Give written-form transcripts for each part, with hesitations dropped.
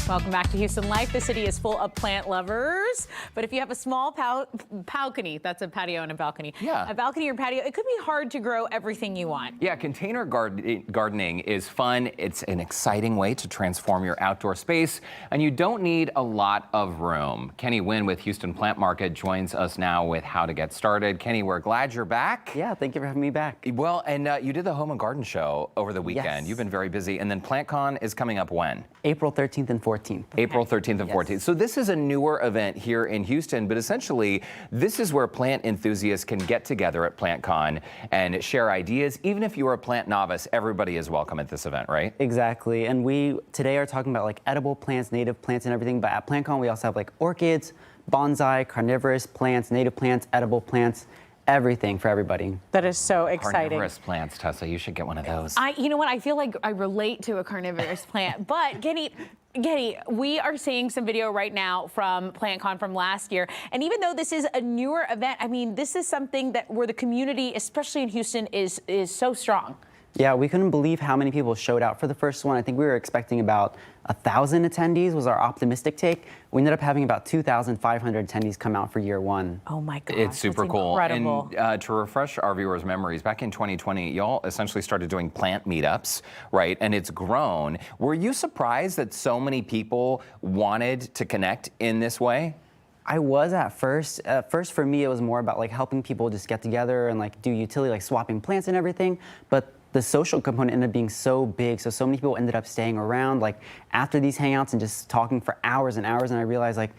Welcome back to Houston Life. The city is full of plant lovers, but if you have a small balcony, that's a patio and a balcony. Yeah. A balcony or patio, it could be hard to grow everything you want. Yeah, container gardening is fun. It's an exciting way to transform your outdoor space, and you don't need a lot of room. Kenny Nguyen with Houston Plant Market joins us now with how to get started. Kenny, we're glad you're back. Yeah, thank you for having me back. Well, and you did the Home and Garden Show over the weekend. Yes. You've been very busy, and then PlantCon is coming up when? April 13th and 14th. April 13th and 14th. So this is a newer event here in Houston, but essentially this is where plant enthusiasts can get together at PlantCon and share ideas. Even if you are a plant novice, everybody is welcome at this event, right? Exactly. And we today are talking about like edible plants, native plants and everything. But at PlantCon, we also have like orchids, bonsai, carnivorous plants, native plants, edible plants, everything for everybody. That is so exciting. Carnivorous plants, Tessa, you should get one of those. You know what? I feel like I relate to a carnivorous plant, but Getty, we are seeing some video right now from PlantCon from last year. And even though this is a newer event, I mean, this is something that where the community, especially in Houston, is so strong. Yeah, we couldn't believe how many people showed out for the first one. I think we were expecting about 1,000 attendees was our optimistic take. We ended up having about 2,500 attendees come out for year one. Oh my gosh, it's super cool. Incredible. And to refresh our viewers' memories, back in 2020, y'all essentially started doing plant meetups, right? And it's grown. Were you surprised that so many people wanted to connect in this way? I was at first. At first, for me, it was more about like helping people just get together and like do utility, like swapping plants and everything. But the social component ended up being so big, so many people ended up staying around like after these hangouts and just talking for hours and hours. And I realized like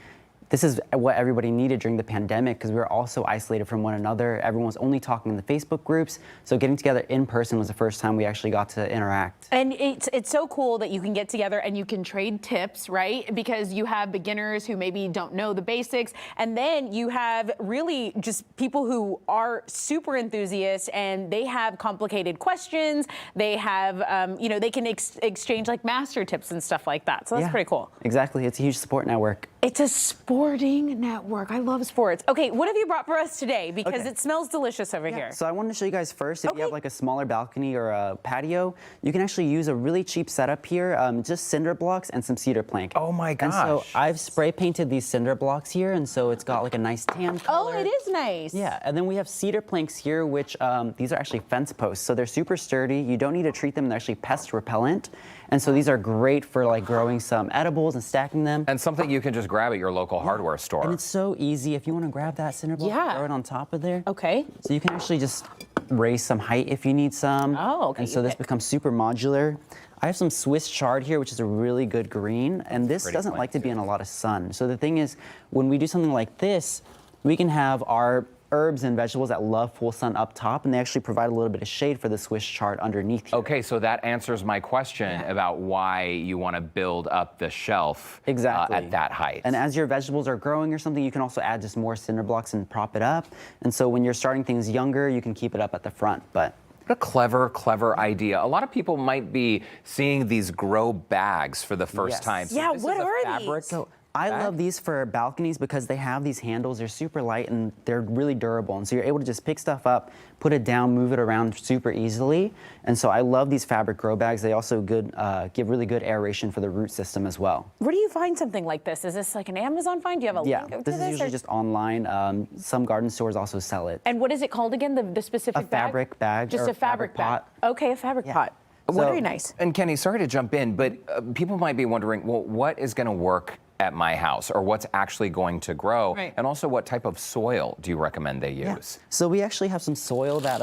this is what everybody needed during the pandemic because we were all so isolated from one another. Everyone was only talking in the Facebook groups. So getting together in person was the first time we actually got to interact. And it's so cool that you can get together and you can trade tips, right? Because you have beginners who maybe don't know the basics. And then you have really just people who are super enthusiasts and they have complicated questions. They have, they can exchange like master tips and stuff like that. So that's pretty cool. Exactly. It's a huge support network. It's a sporting network. I love sports. Okay, what have you brought for us today? Because it smells delicious over here. So I wanted to show you guys first, if you have like a smaller balcony or a patio, you can actually use a really cheap setup here, just cinder blocks and some cedar plank. Oh my gosh. And so I've spray painted these cinder blocks here, and so it's got like a nice tan color. Oh, it is nice. Yeah, and then we have cedar planks here, which these are actually fence posts. So they're super sturdy. You don't need to treat them. They're actually pest repellent. And so these are great for like growing some edibles and stacking them. And something you can just grab at your local hardware store. And it's so easy. If you want to grab that cinder block, throw it on top of there. Okay. So you can actually just raise some height if you need some. Oh, okay. And so this becomes super modular. I have some Swiss chard here, which is a really good green. And this doesn't like to be in a lot of sun. So the thing is, when we do something like this, we can have our herbs and vegetables that love full sun up top, and they actually provide a little bit of shade for the Swiss chard underneath here. Okay, so that answers my question about why you want to build up the shelf at that height. And as your vegetables are growing or something, you can also add just more cinder blocks and prop it up. And so when you're starting things younger, you can keep it up at the front. But what a clever idea. A lot of people might be seeing these grow bags for the first time. So yeah, this what is a are fabric these? So I love these for balconies because they have these handles. They're super light and they're really durable. And so you're able to just pick stuff up, put it down, move it around super easily. And so I love these fabric grow bags. They also give really good aeration for the root system as well. Where do you find something like this? Is this like an Amazon find? Do you have a link to this? This is usually just online. Some garden stores also sell it. And what is it called again, the specific bag? A fabric bag. Just or a fabric pot. Okay, a fabric pot. Very nice. And Kenny, sorry to jump in, but people might be wondering, well, what is going to work at my house, or what's actually going to grow, and also what type of soil do you recommend they use? So we actually have some soil that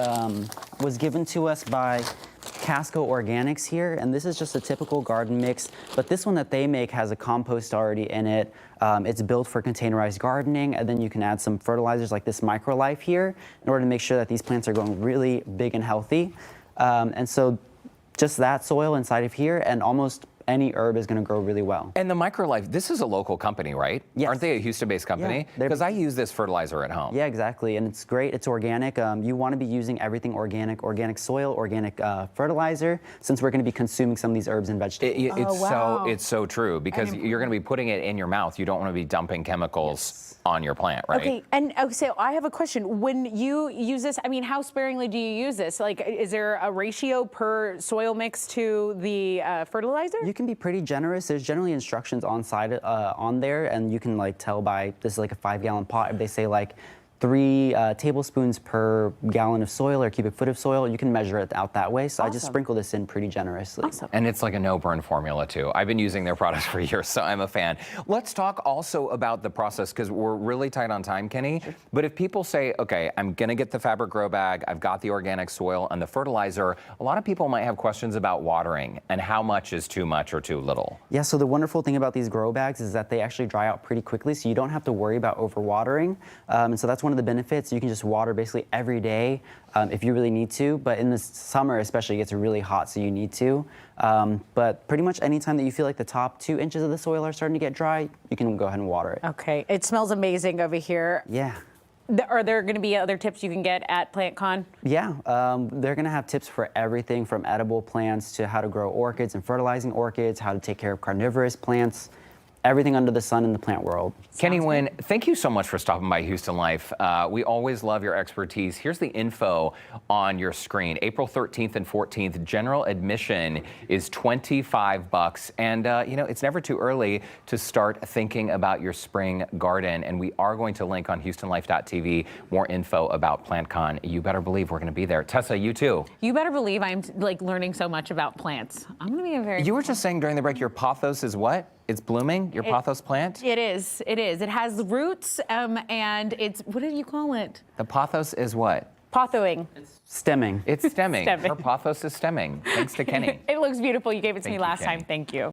was given to us by Casco Organics here, and this is just a typical garden mix, but this one that they make has a compost already in it. It's built for containerized gardening, and then you can add some fertilizers like this MicroLife here in order to make sure that these plants are growing really big and healthy. And so just that soil inside of here, and almost any herb is going to grow really well. And the MicroLife, this is a local company, right? Yes. Aren't they a Houston-based company? they're- Because I use this fertilizer at home. Yeah, exactly, and it's great. It's organic. You want to be using everything organic soil, organic fertilizer, since we're going to be consuming some of these herbs and vegetables. wow. It's so true because you're going to be putting it in your mouth. You don't want to be dumping chemicals on your plant, right? Okay, and so I have a question. When you use this, I mean, how sparingly do you use this? Like, is there a ratio per soil mix to the fertilizer? You can be pretty generous. There's generally instructions on there, and you can like tell by this is like a 5-gallon pot. If they say like 3 tablespoons per gallon of soil or cubic foot of soil, you can measure it out that way. So I just Awesome. sprinkle this in pretty generously. Awesome. And it's like a no-burn formula too. I've been using their products for years, so I'm a fan. Let's talk also about the process because we're really tight on time, Kenny. Sure. But if people say, okay, I'm gonna get the fabric grow bag, I've got the organic soil and the fertilizer, a lot of people might have questions about watering and how much is too much or too little. Yeah, so the wonderful thing about these grow bags is that they actually dry out pretty quickly, so you don't have to worry about overwatering. And so that's one of the benefits. You can just water basically every day if you really need to, but in the summer especially it gets really hot, so you need to. But pretty much anytime that you feel like the top 2 inches of the soil are starting to get dry, you can go ahead and water it. Okay, it smells amazing over here. Yeah. Are there going to be other tips you can get at PlantCon? Yeah, they're going to have tips for everything from edible plants to how to grow orchids and fertilizing orchids, how to take care of carnivorous plants, everything under the sun in the plant world. Kenny Nguyen, thank you so much for stopping by Houston Life. We always love your expertise. Here's the info on your screen. April 13th and 14th, general admission is $25. And, you know, it's never too early to start thinking about your spring garden. And we are going to link on HoustonLife.tv more info about PlantCon. You better believe we're going to be there. Tessa, you too. You better believe I'm like learning so much about plants. I'm going to be a very... You were just saying during the break your pothos is what? It's blooming, your pothos plant? It is. It is. It has roots, and it's, what do you call it? The pothos is what? Pothoing. Stemming. It's stemming. Stemming. Her pothos is stemming. Thanks to Kenny. It looks beautiful. You gave it to me Thank you, last Kenny. time. Thank you.